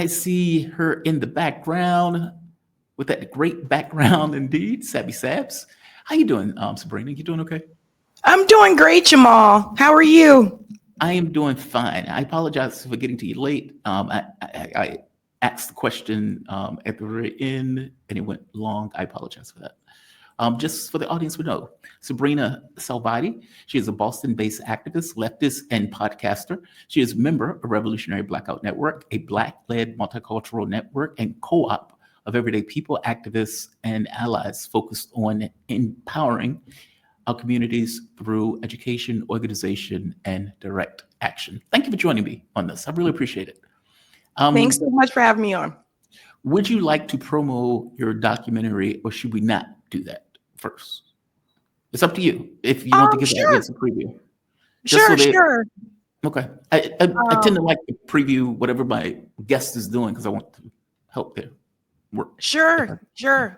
I see her in the background with that great background indeed, Sabby Sabbs. How you doing, Sabrina? You doing okay? I'm doing great, Jamal. How are you? I am doing fine. I apologize for getting to you late. I asked the question at the very end, and it went long. I apologize for that. Just for the audience to know, Sabrina Salvati, she is a Boston-based activist, leftist, and podcaster. She is a member of Revolutionary Blackout Network, a Black-led multicultural network and co-op of everyday people, activists, and allies focused on empowering our communities through education, organization, and direct action. Thank you for joining me on this. I really appreciate it. Thanks so much for having me on. Would you like to promo your documentary, or should we not do that first? It's up to you. If you want to give the audience a preview. Sure. Okay. I tend to like to preview whatever my guest is doing because I want to help their work. Sure.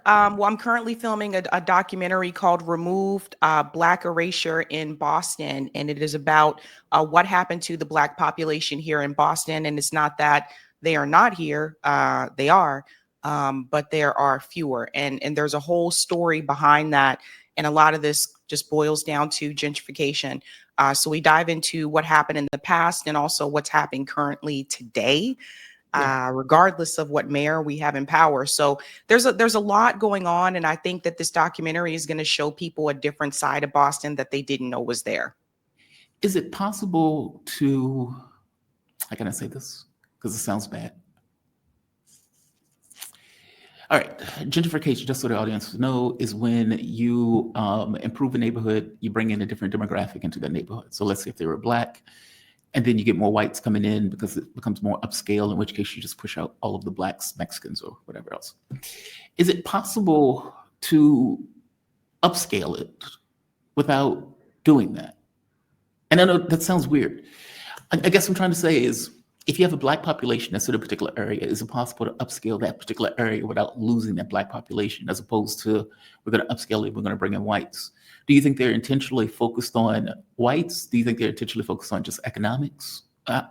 Well, I'm currently filming a documentary called Removed, Black Erasure in Boston. And it is about what happened to the Black population here in Boston. And it's not that they are not here. They are, but there are fewer. And there's a whole story behind that. And a lot of this just boils down to gentrification. So we dive into what happened in the past and also what's happening currently today. Regardless of what mayor we have in power. So there's a lot going on. And I think that this documentary is going to show people a different side of Boston that they didn't know was there. Is it possible to, how can I say this? Because it sounds bad. All right, gentrification, just so the audience know, is when you improve a neighborhood, you bring in a different demographic into that neighborhood. So let's say if they were Black, and then you get more whites coming in because it becomes more upscale, in which case you just push out all of the Blacks, Mexicans, or whatever else. Is it possible to upscale it without doing that? And I know that sounds weird. I guess what I'm trying to say is, if you have a Black population that's in a particular area, is it possible to upscale that particular area without losing that Black population, as opposed to we're going to upscale it, we're going to bring in whites? Do you think they're intentionally focused on whites? Do you think they're intentionally focused on just economics? And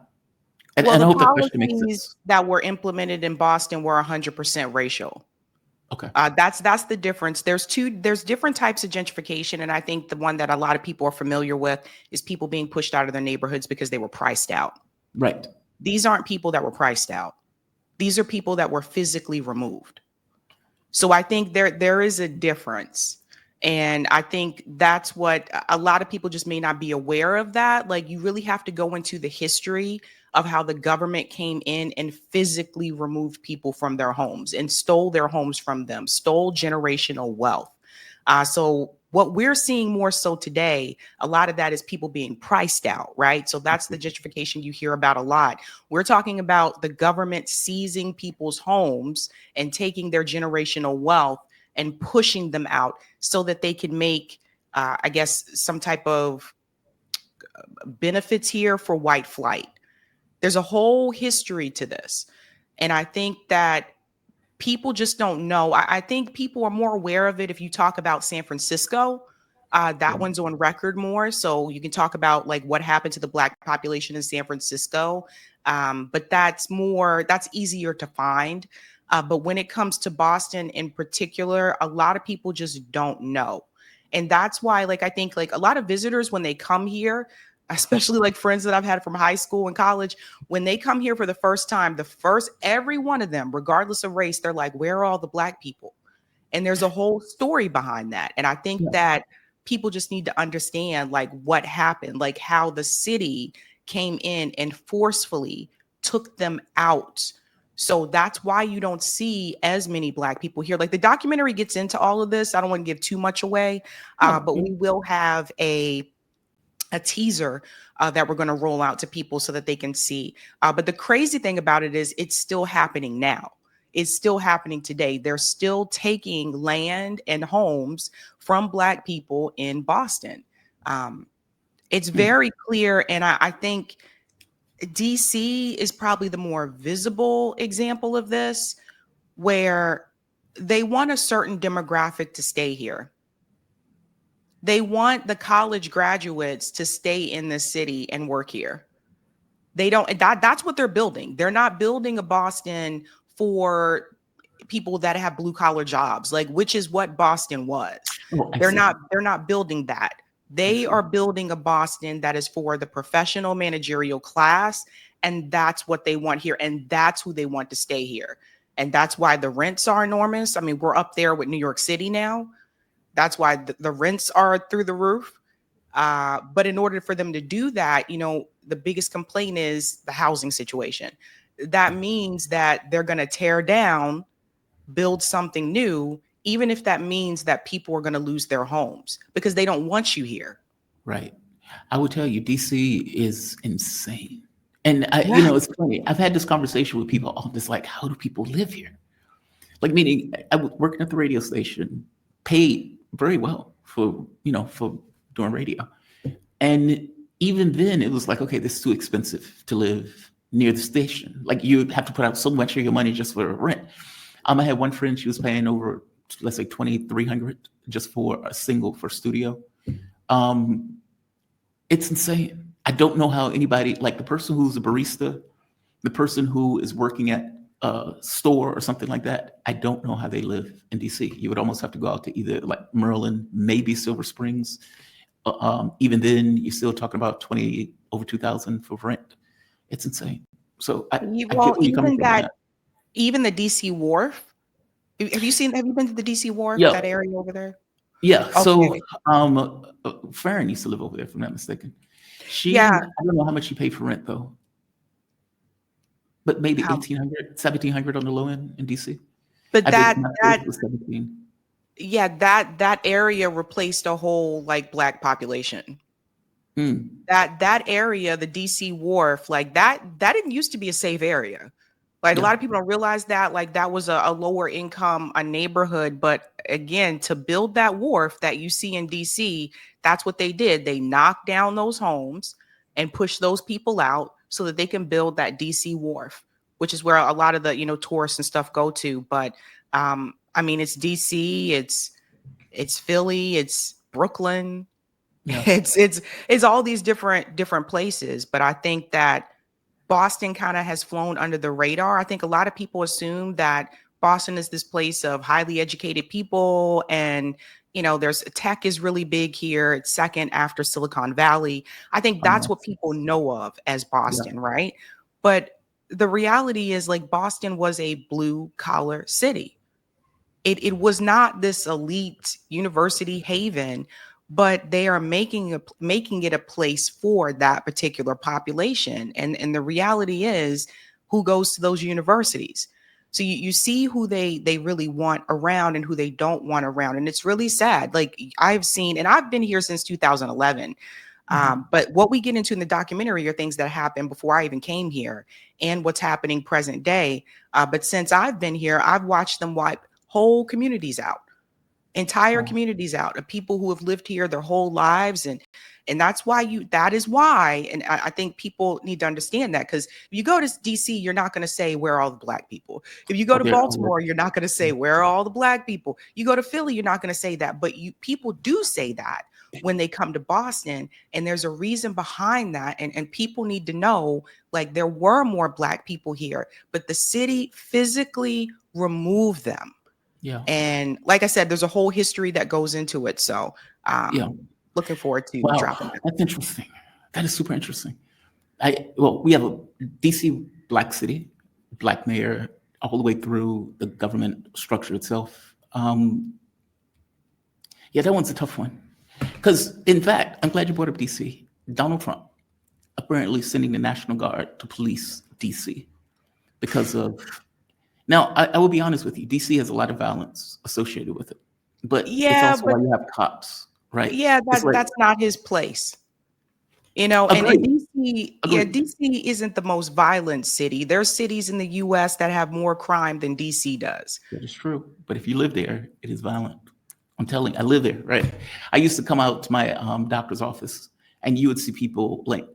I hope that question makes sense. That were implemented in Boston were 100% racial. Okay. That's the difference. There's different types of gentrification. And I think the one that a lot of people are familiar with is people being pushed out of their neighborhoods because they were priced out. Right. These aren't people that were priced out. These are people that were physically removed. So I think there is a difference. And I think that's what a lot of people just may not be aware of that. Like, you really have to go into the history of how the government came in and physically removed people from their homes and stole their homes from them, stole generational wealth. So what we're seeing more so today, a lot of that is people being priced out, right? So that's the gentrification you hear about a lot. We're talking about the government seizing people's homes and taking their generational wealth and pushing them out so that they can make, I guess, some type of benefits here for white flight. There's a whole history to this. And I think that people just don't know. I think people are more aware of it if you talk about San Francisco. That one's on record more. So you can talk about like what happened to the Black population in San Francisco. But that's easier to find. But when it comes to Boston in particular, a lot of people just don't know. And that's why, like, I think like a lot of visitors, when they come here, especially like friends that I've had from high school and college, when they come here for the first time, every one of them, regardless of race, they're like, where are all the Black people? And there's a whole story behind that. And I think that people just need to understand like what happened, like how the city came in and forcefully took them out. So that's why you don't see as many Black people here. Like, the documentary gets into all of this. I don't want to give too much away, but we will have a teaser that we're going to roll out to people so that they can see. But the crazy thing about it is it's still happening now. It's still happening today. They're still taking land and homes from Black people in Boston. It's very clear. And I think DC is probably the more visible example of this, where they want a certain demographic to stay here. They want the college graduates to stay in the city and work here. They don't, that's what they're building. They're not building a Boston for people that have blue collar jobs, like, which is what Boston was. Oh, I They're see. not building that. They are building a Boston that is for the professional managerial class, and that's what they want here, and that's who they want to stay here. And that's why the rents are enormous. I mean, we're up there with New York City now. That's why the rents are through the roof. But in order for them to do that, the biggest complaint is the housing situation. That means that they're going to tear down, build something new, even if that means that people are going to lose their homes because they don't want you here. Right. I will tell you, DC is insane. And Yeah. it's funny. I've had this conversation with people all this, like, how do people live here? Like, meaning I was working at the radio station, paid very well for doing radio. And even then it was like, okay, this is too expensive to live near the station. Like, you have to put out so much of your money just for rent. I had one friend, she was paying over, let's say, $2,300 just for a single for studio. It's insane. I don't know how anybody, like the person who's a barista, the person who is working at a store or something like that, I don't know how they live in DC. You would almost have to go out to either like Maryland, maybe Silver Springs. Even then, you're still talking about over 2,000 for rent. It's insane. So I get where you're coming from on that. Even the DC Warf. Have you been to the DC Warf, Yeah. that area over there? Yeah. Okay. So Farron used to live over there, if I'm not mistaken. I don't know how much she paid for rent though, but maybe 1,800, 1,700 on the low end in DC. But that was 17. Yeah, that area replaced a whole like Black population. That area, the DC Wharf, like that didn't used to be a safe area. Like a lot of people don't realize that, like that was a lower income, a neighborhood. But again, to build that wharf that you see in DC, that's what they did. They knocked down those homes and pushed those people out so that they can build that DC Wharf, which is where a lot of the, tourists and stuff go to. But I mean, it's DC, it's Philly, it's Brooklyn, it's all these different places. But I think that Boston kind of has flown under the radar. I think a lot of people assume that Boston is this place of highly educated people, and there's tech is really big here. It's second after Silicon Valley. I think that's what people know of as Boston, right? But the reality is, like, Boston was a blue collar city. It was not this elite university haven, but they are making it a place for that particular population. And the reality is, who goes to those universities? So you see who they really want around and who they don't want around. And it's really sad. Like, I've seen, and I've been here since 2011. But what we get into in the documentary are things that happened before I even came here and what's happening present day. But since I've been here, I've watched them wipe whole communities out, entire communities out of people who have lived here their whole lives. And that is why, and I think people need to understand that, because if you go to DC, you're not going to say, where are all the Black people? If you go to Baltimore, you're not going to say, where are all the Black people? You go to Philly, you're not going to say that, but people do say that when they come to Boston. And there's a reason behind that. And people need to know, like, there were more Black people here, but the city physically removed them. Yeah. And like I said, there's a whole history that goes into it. So looking forward to dropping that. That's interesting. That is super interesting. We have a DC Black city, Black mayor, all the way through the government structure itself. That one's a tough one. Because, in fact, I'm glad you brought up DC. Donald Trump apparently sending the National Guard to police DC because of... Now, I will be honest with you. DC has a lot of violence associated with it, but it's also why you have cops, right? Yeah, that's not his place, And DC, DC isn't the most violent city. There's cities in the U.S. that have more crime than DC does. That is true. But if you live there, it is violent. I'm telling you, I live there, right? I used to come out to my doctor's office, and you would see people like...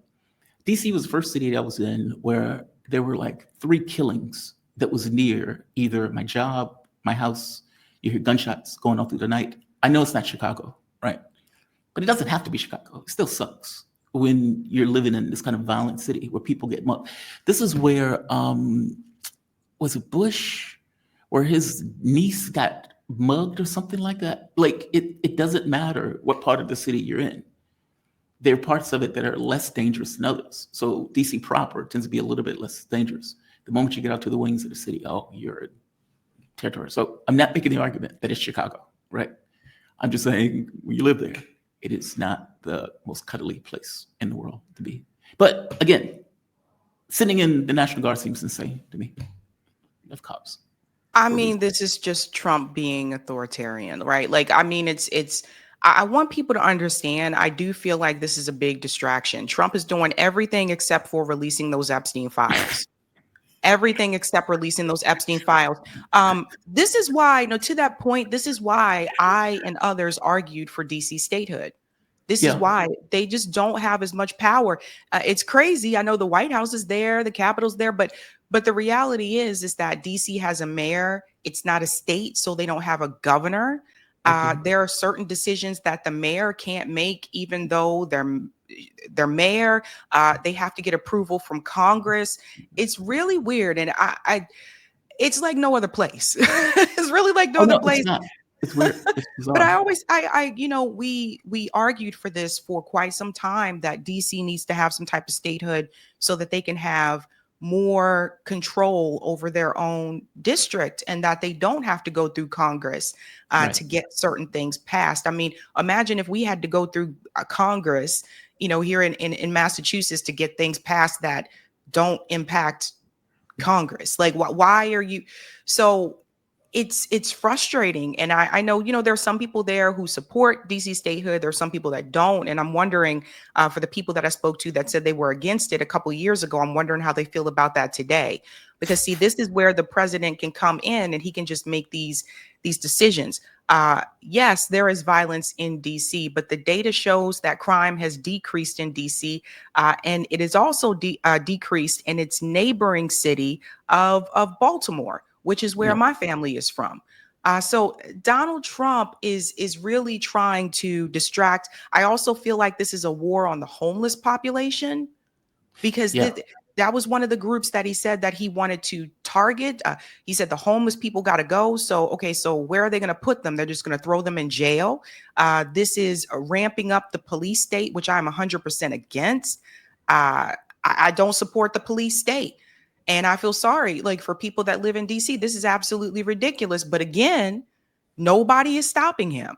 DC was the first city that I was in where there were like 3 killings that was near either my job, my house. You hear gunshots going on through the night. I know it's not Chicago, right? But it doesn't have to be Chicago. It still sucks when you're living in this kind of violent city where people get mugged. This is where, was it Bush, where his niece got mugged or something like that? Like, it doesn't matter what part of the city you're in. There are parts of it that are less dangerous than others. So DC proper tends to be a little bit less dangerous. The moment you get out to the wings of the city, oh, you're in territory. So I'm not making the argument that it's Chicago, right? I'm just saying when you live there, it is not the most cuddly place in the world to be. But again, sitting in the National Guard seems insane to me. Of cops. I mean, this is just Trump being authoritarian, right? Like, I mean, I want people to understand, I do feel like this is a big distraction. Trump is doing everything except for releasing those Epstein files. Everything except releasing those Epstein files. This is why, to that point, this is why I and others argued for DC statehood. This is why they just don't have as much power. It's crazy. I know the White House is there, the Capitol's there, but the reality is that DC has a mayor. It's not a state, so they don't have a governor. There are certain decisions that the mayor can't make, even though they're mayor. They have to get approval from Congress. It's really weird, and it's like no other place. It's really like no other place. It's not. It's weird. It's bizarre. But we argued for this for quite some time, that DC needs to have some type of statehood so that they can have more control over their own district, and that they don't have to go through Congress to get certain things passed. I mean, imagine if we had to go through Congress, here in Massachusetts to get things passed that don't impact Congress. Like, why are you? So it's frustrating. And I know, there are some people there who support DC statehood. There are some people that don't. And I'm wondering, for the people that I spoke to that said they were against it a couple of years ago, I'm wondering how they feel about that today. Because see, this is where the president can come in and he can just make these decisions. Yes, there is violence in DC, but the data shows that crime has decreased in DC, and it is also decreased in its neighboring city of Baltimore, which is where my family is from. So Donald Trump is really trying to distract. I also feel like this is a war on the homeless population, because that was one of the groups that he said that he wanted to target. He said the homeless people got to go. So, okay, so where are they going to put them? They're just going to throw them in jail. This is ramping up the police state, which I'm 100% against. I don't support the police state. And I feel sorry, like, for people that live in DC. This is absolutely ridiculous. But again, nobody is stopping him.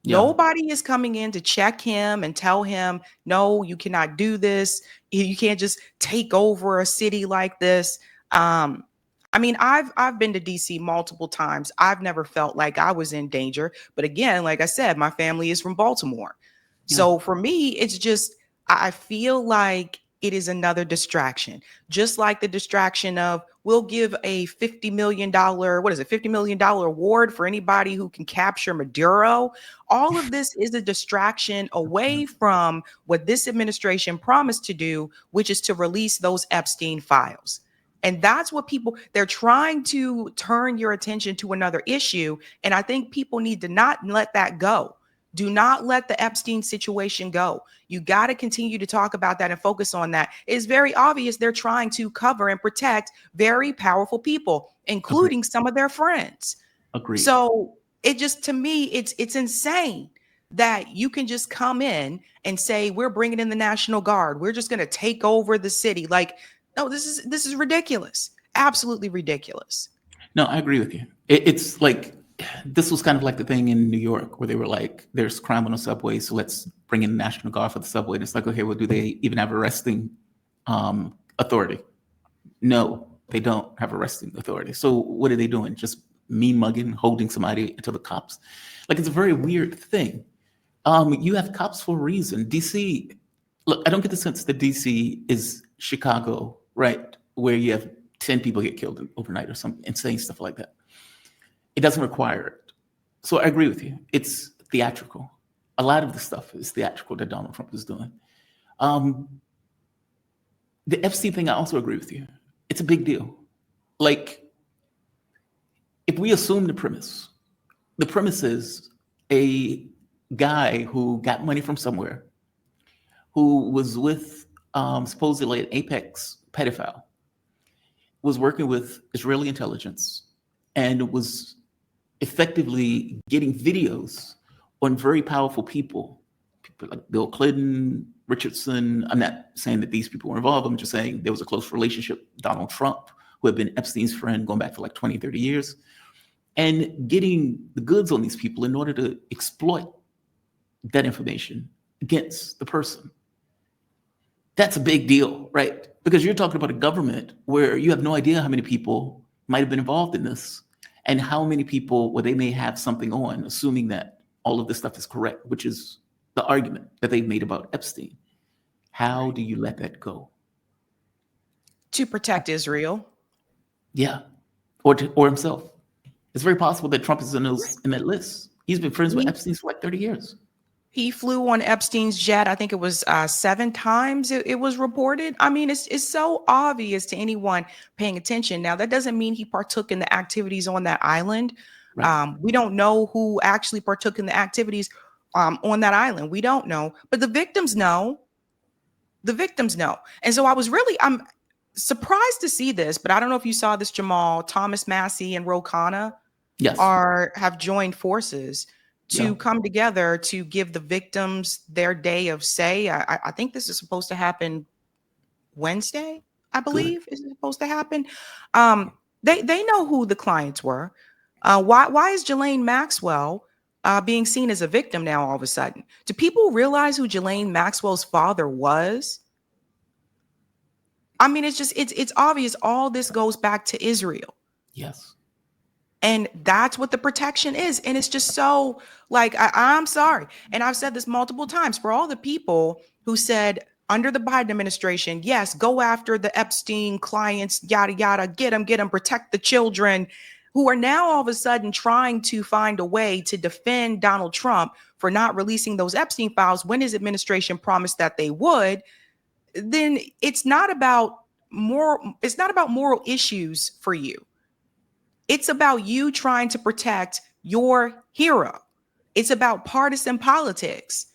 Nobody is coming in to check him and tell him, no, you cannot do this. You can't just take over a city like this. I mean, I've been to DC multiple times. I've never felt like I was in danger. But again, like I said, my family is from Baltimore. So for me, it's just, I feel like it is another distraction, just like the distraction of, we'll give a $50 million, $50 million award for anybody who can capture Maduro. All of this is a distraction away from what this administration promised to do, which is to release those Epstein files. And that's what they're trying to turn your attention to another issue. And I think people need to not let that go. Do not let the Epstein situation go. You got to continue to talk about that and focus on that. It's very obvious they're trying to cover and protect very powerful people, including some of their friends. Agreed. So it just, to me, it's insane that you can just come in and say, we're bringing in the National Guard. We're just going to take over the city. Like, no, this is ridiculous. Absolutely ridiculous. No, I agree with you. It's like, this was kind of like the thing in New York where they were like, there's crime on the subway, so let's bring in the National Guard for the subway. And it's like, okay, well, do they even have arresting authority? No, they don't have arresting authority. So what are they doing? Just me mugging, holding somebody until the cops? Like, it's a very weird thing. You have cops for a reason. DC, look, I don't get the sense that DC is Chicago, right? Where you have 10 people get killed overnight or some insane stuff like that. It doesn't require it. So I agree with you. It's theatrical. A lot of the stuff is theatrical that Donald Trump is doing. The Epstein thing, I also agree with you. It's a big deal. Like, if we assume the premise is a guy who got money from somewhere, who was with supposedly an apex pedophile, was working with Israeli intelligence and was effectively getting videos on very powerful people like Bill Clinton, Richardson. I'm not saying that these people were involved. I'm just saying there was a close relationship. Donald Trump, who had been Epstein's friend going back for like 20, 30 years, and getting the goods on these people in order to exploit that information against the person. That's a big deal, right? Because you're talking about a government where you have no idea how many people might have been involved in this and how many people where they may have something on, assuming that all of this stuff is correct, which is the argument that they've made about Epstein. How do you let that go? To protect Israel. Yeah, or himself. It's very possible that Trump is in that list. He's been friends with Epstein for like 30 years. He flew on Epstein's jet. I think it was 7 times it was reported. I mean, it's so obvious to anyone paying attention. Now, that doesn't mean he partook in the activities on that island. Right. We don't know who actually partook in the activities on that island. We don't know. But the victims know. The victims know. And so I'm surprised to see this, but I don't know if you saw this, Jamal. Thomas Massey and Ro Khanna have joined forces to come together to give the victims their day of say. I think this is supposed to happen Wednesday, I believe. Is it supposed to happen? They know who the clients were. Why is Ghislaine Maxwell being seen as a victim now all of a sudden? Do people realize who Ghislaine Maxwell's father was? I mean, it's obvious all this goes back to Israel. Yes. And that's what the protection is. And it's just so like, I'm sorry. And I've said this multiple times for all the people who said under the Biden administration, yes, go after the Epstein clients, yada, yada, get them, protect the children, who are now all of a sudden trying to find a way to defend Donald Trump for not releasing those Epstein files when his administration promised that they would. Then it's not about moral issues for you. It's about you trying to protect your hero. It's about partisan politics.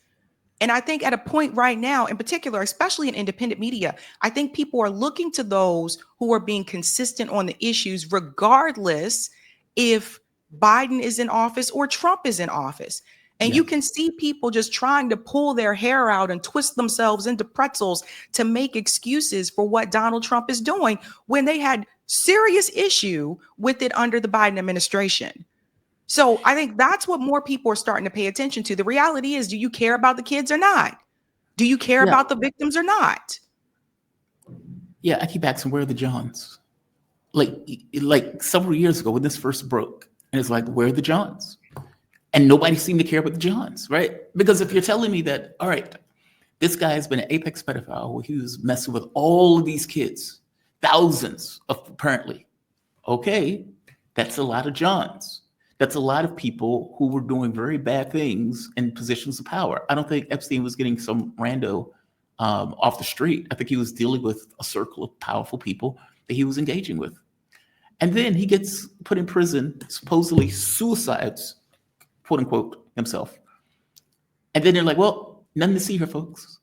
And I think at a point right now, in particular, especially in independent media, I think people are looking to those who are being consistent on the issues, regardless if Biden is in office or Trump is in office. And you can see people just trying to pull their hair out and twist themselves into pretzels to make excuses for what Donald Trump is doing when they had serious issue with it under the Biden administration. So I think that's what more people are starting to pay attention to. The reality is, do you care about the kids or not? Do you care about the victims or not? Yeah, I keep asking, where are the Johns? Like several years ago when this first broke, and it's like, where are the Johns? And nobody seemed to care about the Johns, right? Because if you're telling me that, all right, this guy has been an apex pedophile where he was messing with all of these kids, thousands of apparently, okay, that's a lot of Johns. That's a lot of people who were doing very bad things in positions of power. I don't think Epstein was getting some rando off the street. I think he was dealing with a circle of powerful people that he was engaging with. And then he gets put in prison, supposedly suicides, quote unquote, himself. And then they're like, well, nothing to see here, folks.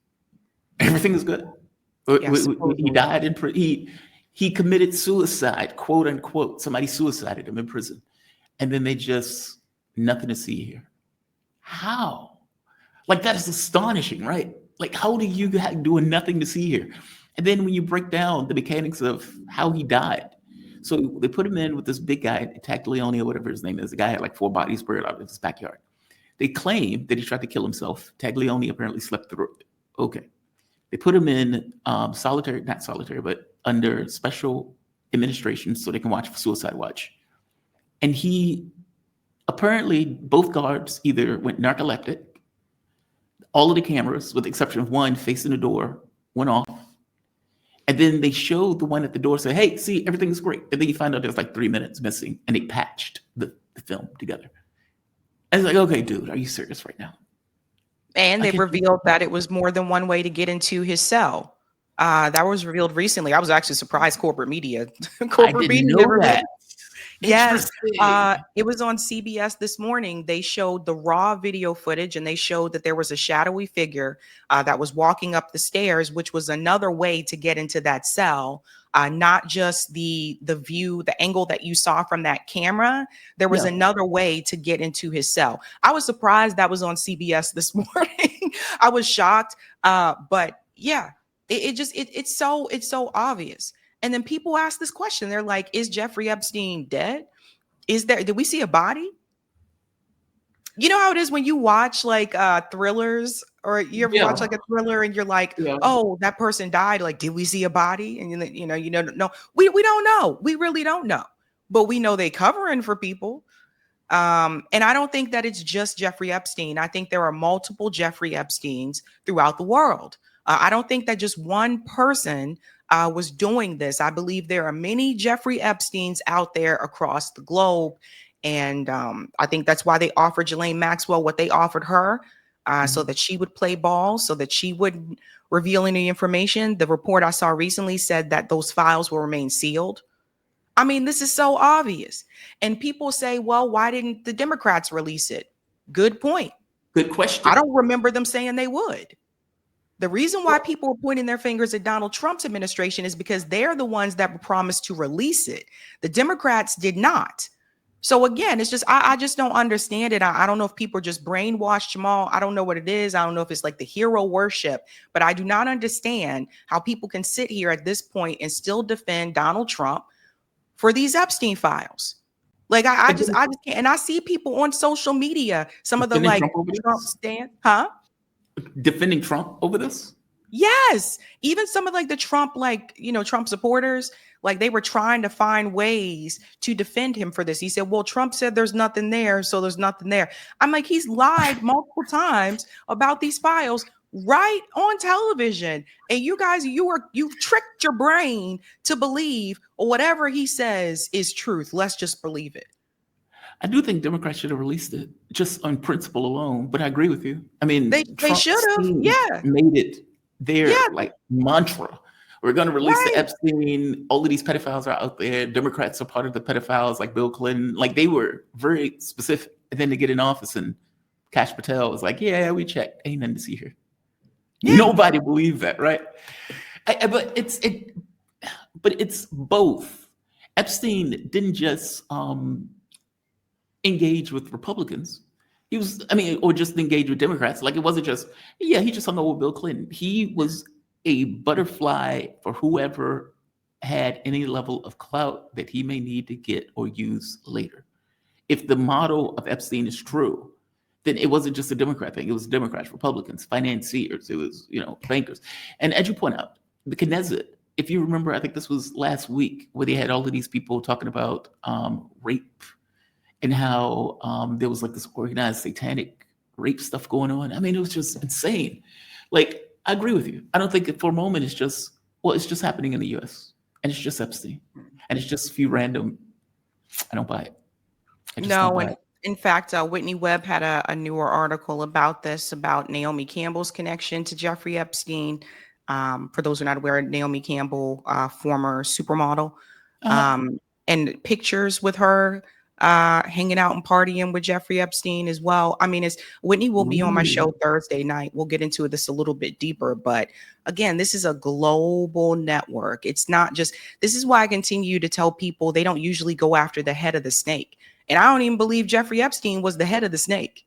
Everything is good. He died in prison. He committed suicide, quote unquote. Somebody suicided him in prison. And then they just, nothing to see here. How? Like, that is astonishing, right? Like, how do you doing nothing to see here? And then when you break down the mechanics of how he died, so they put him in with this big guy, Taglione or whatever his name is. The guy had like 4 bodies buried out in his backyard. They claim that he tried to kill himself. Taglione apparently slept through it. Okay. They put him in not solitary, but under special administration so they can watch for suicide watch. And he apparently, both guards either went narcoleptic, all of the cameras, with the exception of one facing the door, went off. And then they showed the one at the door, say, hey, see, everything's great. And then you find out there's like 3 minutes missing, and they patched the film together. And it's like, okay, dude, are you serious right now? And they revealed that it was more than one way to get into his cell. That was revealed recently. I was actually surprised corporate media. I didn't know that. Yes, Interesting. it was on CBS this morning. They showed the raw video footage, and they showed that there was a shadowy figure that was walking up the stairs, which was another way to get into that cell. Not just the view, the angle that you saw from that camera. There was Yeah. another way to get into his cell. I was surprised that was on CBS this morning. I was shocked, but yeah, it's so obvious. And then people ask this question. They're like, is Jeffrey Epstein dead? Did we see a body? You know how it is when you watch like thrillers, or you ever watch Yeah. like a thriller and you're like, Yeah. oh, that person died. Like, did we see a body? And no, we don't know. We really don't know. But we know they covering for people. And I don't think that it's just Jeffrey Epstein. I think there are multiple Jeffrey Epsteins throughout the world. I don't think that just one person was doing this. I believe there are many Jeffrey Epsteins out there across the globe. And I think that's why they offered Ghislaine Maxwell what they offered her, so that she would play ball, so that she wouldn't reveal any information. The report I saw recently said that those files will remain sealed. I mean, this is so obvious. And people say, well, why didn't the Democrats release it? Good point. Good I question. don't remember them saying they would. The reason why people are pointing their fingers at Donald Trump's administration is because they're the ones that were promised to release it. The Democrats did not. So again, it's just, I just don't understand it. I don't know if people are just brainwashed, Jamal. I don't know what it is. I don't know if it's like the hero worship, but I do not understand how people can sit here at this point and still defend Donald Trump for these Epstein files. Like I just can't. And I see people on social media, some of the Defending like Trump over Trump this? stand, Defending Trump over this? Yes. Even some of like the Trump, Trump supporters, like they were trying to find ways to defend him for this. He said, well, Trump said there's nothing there, so there's nothing there. I'm like, he's lied multiple times about these files right on television. And you guys, you've tricked your brain to believe whatever he says is truth. Let's just believe it. I do think Democrats should have released it just on principle alone, but I agree with you. I mean, They Trump's should have. team Yeah. made it their Yeah. like mantra. We're going to release Right. the Epstein. All of these pedophiles are out there. Democrats are part of the pedophiles, like Bill Clinton. Like they were very specific. And then to get in office and Kash Patel was like, yeah, we checked. Ain't nothing to see here. Yeah. Nobody believed that, right? But it's both. Epstein didn't just engage with Republicans. He was, or just engage with Democrats. Like it wasn't just, he just hung out with Bill Clinton. He was a butterfly for whoever had any level of clout that he may need to get or use later. If the model of Epstein is true, then it wasn't just a Democrat thing. It was Democrats, Republicans, financiers. It was, bankers. And as you point out, the Knesset, if you remember, I think this was last week where they had all of these people talking about rape and how there was like this organized satanic rape stuff going on. I mean, it was just insane. Like, I agree with you. I don't think for a moment it's just happening in the US and it's just Epstein and it's just a few random, I don't buy it. No, and in fact, Whitney Webb had a newer article about this, about Naomi Campbell's connection to Jeffrey Epstein. For those who are not aware, Naomi Campbell, former supermodel, and pictures with her hanging out and partying with Jeffrey Epstein as well. I mean, Whitney will be on my show Thursday night. We'll get into this a little bit deeper, but again, this is a global network. It's not just, this is why I continue to tell people they don't usually go after the head of the snake. And I don't even believe Jeffrey Epstein was the head of the snake.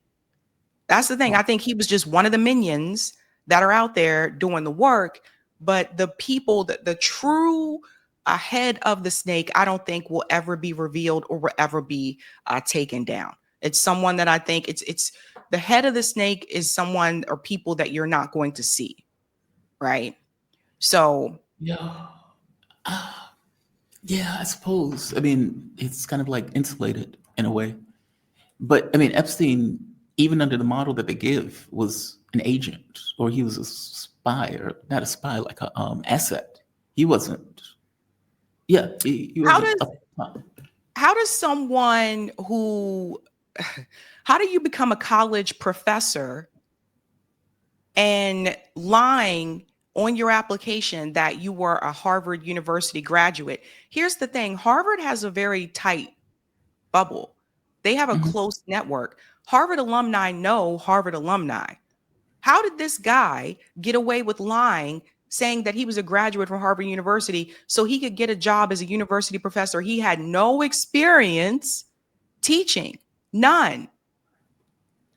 That's the thing. I think he was just one of the minions that are out there doing the work. But the people, the true head of the snake, I don't think will ever be revealed or will ever be taken down. It's someone that I think it's the head of the snake is someone or people that you're not going to see. Right. So. Yeah. Yeah, I suppose. I mean, it's kind of like insulated in a way. But I mean, Epstein, even under the model that they give, was an agent, or he was a spy, or not a spy, like a asset. He wasn't. Yeah, he wasn't. How does someone who? How do you become a college professor and lying on your application that you were a Harvard University graduate? Here's the thing: Harvard has a very tight bubble. They have a Mhm. close network. Harvard alumni know Harvard alumni. How did this guy get away with lying, saying that he was a graduate from Harvard University so he could get a job as a university professor? He had no experience teaching, none.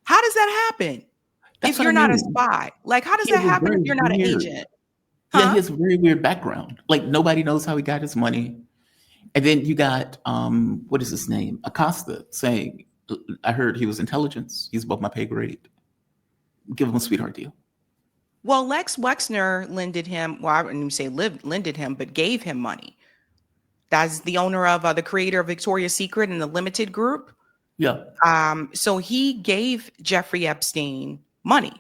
How does that happen That's if what I you're not a mean. spy? Like, how does He that has a happen if very you're not an weird, agent? yeah, he Huh? has a very weird background. Like nobody knows how he got his money. And then you got what is his name? Acosta saying, I heard he was intelligence. He's above my pay grade. Give him a sweetheart deal. Well, Lex Wexner lended him, well, I wouldn't even say lended him, but gave him money. That's the owner of the creator of Victoria's Secret and the Limited Group. Yeah. So he gave Jeffrey Epstein money.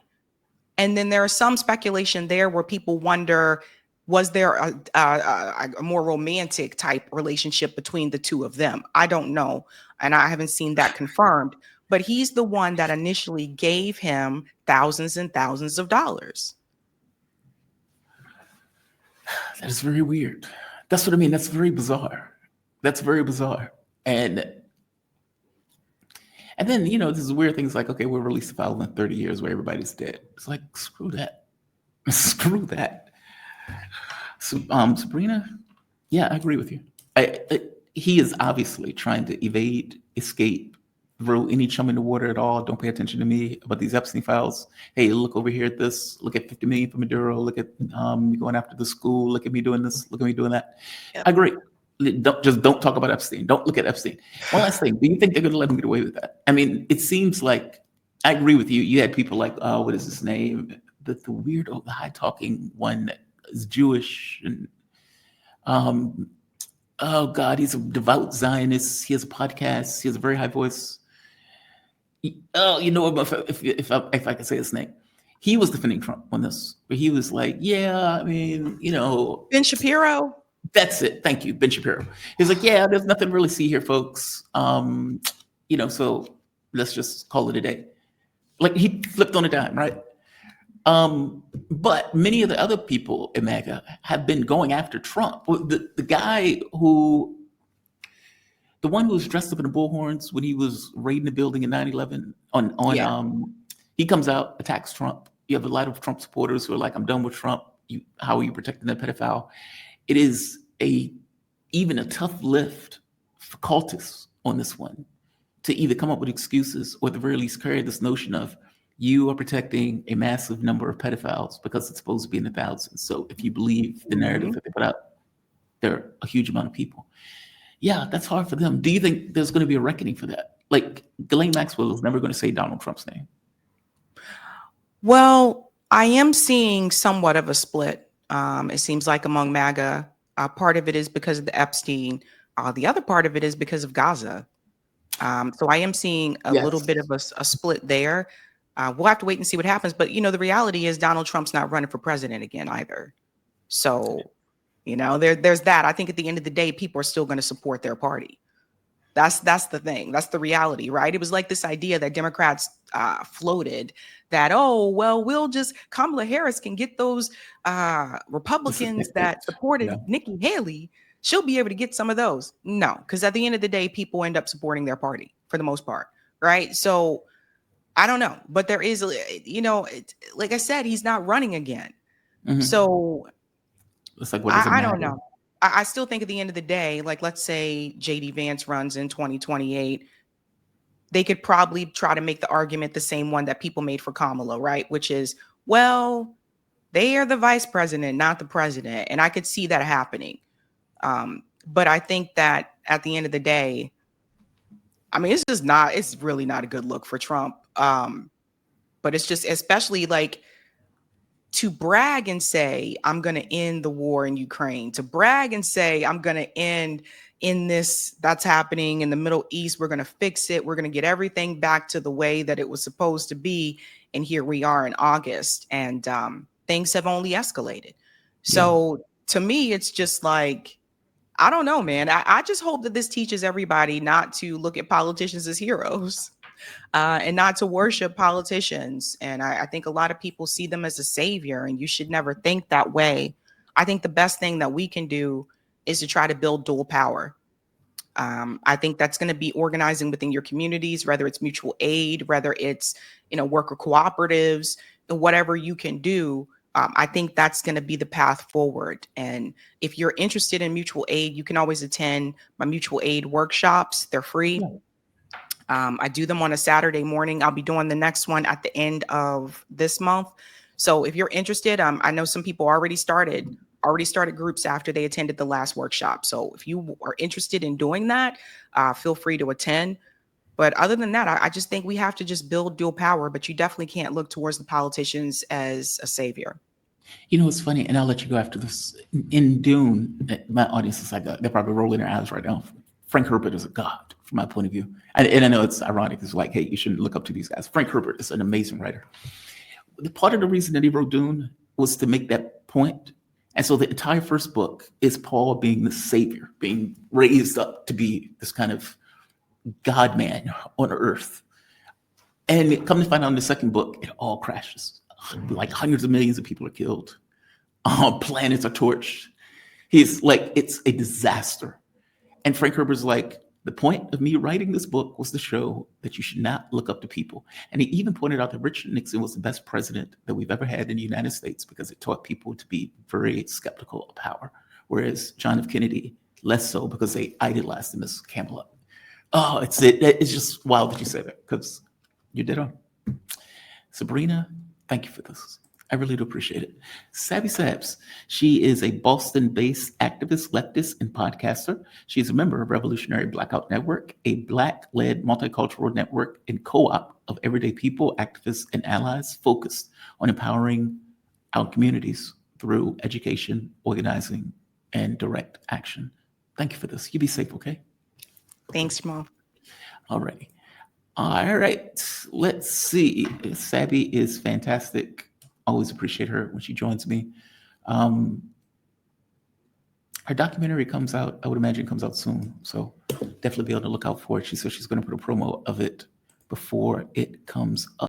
And then there is some speculation there where people wonder, was there a more romantic type relationship between the two of them? I don't know. And I haven't seen that confirmed. But he's the one that initially gave him thousands and thousands of dollars. That is very weird. That's what I mean. That's very bizarre. That's very bizarre. And then, this is weird things like, okay, we'll release the file in 30 years where everybody's dead. It's like, screw that. Screw that. So, Sabrina, yeah, I agree with you. He is obviously trying to evade, escape, throw any chum in the water at all. Don't pay attention to me about these Epstein files. Hey, look over here at this. Look at 50 million for Maduro. Look at me going after the school. Look at me doing this. Look at me doing that. Yep. I agree. Don't talk about Epstein. Don't look at Epstein. One last thing. Do you think they're going to let him get away with that? I mean, it seems like, I agree with you. You had people like, what is his name? The weird, the high talking one that is Jewish. And oh God, he's a devout Zionist. He has a podcast. He has a very high voice. Oh, if I can say his name, he was defending Trump on this. Where he was like, yeah, I mean, Ben Shapiro. That's it. Thank you, Ben Shapiro. He's like, yeah, there's nothing to really see here, folks. So let's just call it a day. Like he flipped on a dime, right? But many of the other people in MAGA have been going after Trump. The guy the one who was dressed up in the bullhorns when he was raiding the building in 9/11 he comes out, attacks Trump. You have a lot of Trump supporters who are like, I'm done with Trump. How are you protecting that pedophile? It is even a tough lift for cultists on this one to either come up with excuses or at the very least carry this notion of you are protecting a massive number of pedophiles because it's supposed to be in the thousands. So if you believe the narrative that they put out, there are a huge amount of people. Yeah, that's hard for them. Do you think there's going to be a reckoning for that? Like Ghislaine Maxwell is never going to say Donald Trump's name. Well, I am seeing somewhat of a split. It seems like among MAGA, part of it is because of the Epstein. The other part of it is because of Gaza. So I am seeing a little bit of a split there. We'll have to wait and see what happens. But, the reality is Donald Trump's not running for president again either. So, there's that. I think at the end of the day, people are still going to support their party. That's the thing. That's the reality, right? It was like this idea that Democrats floated that, Kamala Harris can get those Republicans that supported Nikki Haley. She'll be able to get some of those. No, because at the end of the day, people end up supporting their party for the most part, right? So I don't know, but there is, like I said, he's not running again. Mm-hmm. So it's like, what does it I matter? don't know. I still think at the end of the day, like let's say JD Vance runs in 2028, they could probably try to make the argument the same one that people made for Kamala, right? Which is, well, they are the vice president, not the president. And I could see that happening. But I think that at the end of the day, I mean, it's really not a good look for Trump. But it's just, especially like, to brag and say, I'm going to end the war in Ukraine, to brag and say, I'm going to end in this, that's happening in the Middle East. We're going to fix it. We're going to get everything back to the way that it was supposed to be. And here we are in August, and things have only escalated. So to me, it's just like, I don't know, man. I just hope that this teaches everybody not to look at politicians as heroes. And not to worship politicians. And I think a lot of people see them as a savior, and you should never think that way. I think the best thing that we can do is to try to build dual power. I think that's going to be organizing within your communities, whether it's mutual aid, whether it's, worker cooperatives, and whatever you can do. I think that's going to be the path forward. And if you're interested in mutual aid, you can always attend my mutual aid workshops. They're free. Yeah. I do them on a Saturday morning. I'll be doing the next one at the end of this month. So if you're interested, I know some people already started groups after they attended the last workshop. So if you are interested in doing that, feel free to attend. But other than that, I just think we have to just build dual power, but you definitely can't look towards the politicians as a savior. It's funny, and I'll let you go after this. In Dune, my audience is like, they're probably rolling their eyes right now. Frank Herbert is a god from my point of view. And I know it's ironic. It's like, hey, you shouldn't look up to these guys. Frank Herbert is an amazing writer. The part of the reason that he wrote Dune was to make that point. And so the entire first book is Paul being the savior, being raised up to be this kind of God man on earth. And come to find out in the second book, it all crashes. Like hundreds of millions of people are killed. Planets are torched. He's like, it's a disaster. And Frank Herbert's like, the point of me writing this book was to show that you should not look up to people. And he even pointed out that Richard Nixon was the best president that we've ever had in the United States because it taught people to be very skeptical of power. Whereas John F. Kennedy, less so because they idolized him as Camelot. Oh, it's just wild that you say that because you did on. Sabrina, thank you for this. I really do appreciate it. Sabby Sabbs, she is a Boston-based activist, leftist, and podcaster. She's a member of Revolutionary Blackout Network, a Black-led multicultural network and co-op of everyday people, activists, and allies focused on empowering our communities through education, organizing, and direct action. Thank you for this. You be safe, okay? Thanks, Jamal. All righty. All right. Let's see. Sabby is fantastic. Always appreciate her when she joins me. Her documentary comes out, I would imagine comes out soon. So definitely be on the lookout for it. She said she's going to put a promo of it before it comes up.